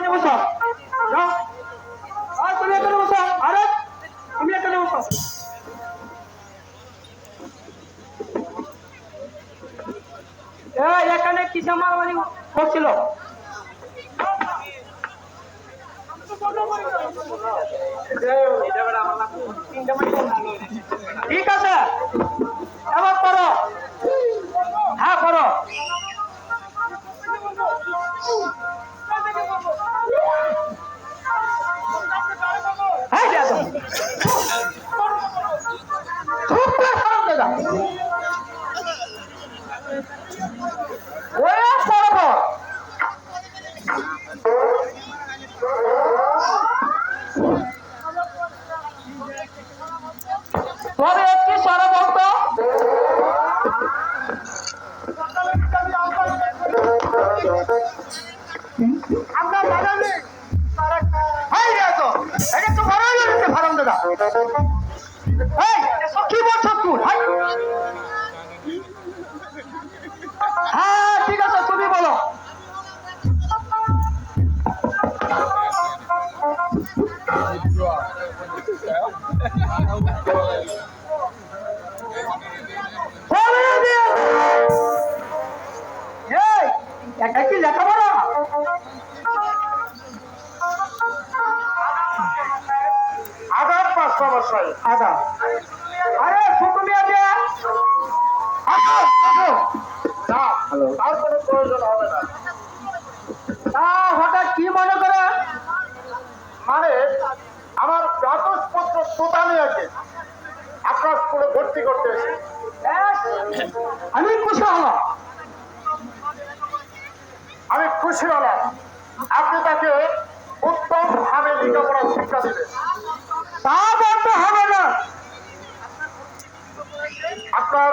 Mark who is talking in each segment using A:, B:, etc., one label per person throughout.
A: এখানে বসো, যাও। আর তুমি এখানে বসো, আরে তুমি এখানে বসো। এখানে কিসে মারামারি হচ্ছিল? ঠিক আছে, এবার করো। হ্যাঁ করো। হ্যাঁ দেখো, চুপ করে খারাপ দাদা। ওরে করো। তবে একটি সরবন্ত আপনার দাদা নেই। এটা তো ভালো হয়েছে ভারম দাদা। কি বলছো তুই? হ্যাঁ ঠিক আছে, তুমি বলো। এটা কি লেখাপড়া? আধার 500 বছর আধার। আরে সুকুমিয়া যে তার কোনো প্রয়োজন হবে না। তা হঠাৎ কি মনে করে? মানে আমার কাগজপত্র তোতানি আছে, আপনার স্কুলে ভর্তি করতে এসে আমি খুশি হলাম। আমি খুশি হলাম আপনি তাকে উত্তম ভাবে লেখাপড়া শিক্ষা দিবেন। তা বলতে হবে না। আপনার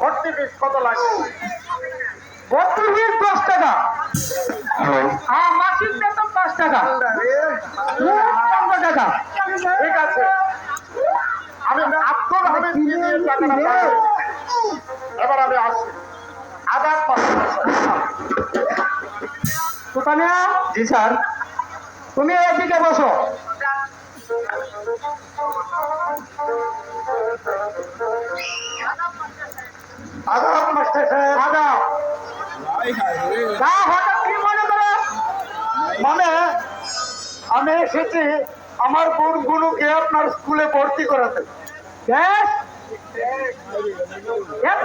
A: ভর্তি ফিস কত লাগবে? ভর্তি ফিস 10 টাকা। আর মাসিক বেতন 5 টাকা। 15 টাকা। ঠিক আছে, আমি আব্দুল হামিদ দিয়ে টাকাটা পাবো। এবার আমি আসছি। আধার 500। সুকানিয়া। জি স্যার। তুমি এদিকে বসো। আদাব মাস্টার সাহেব। আদাব। হঠাৎ কি মনে করে? মানে আমি এসেছি আমার বোনগুলোকে আপনার স্কুলে ভর্তি করাতে। এত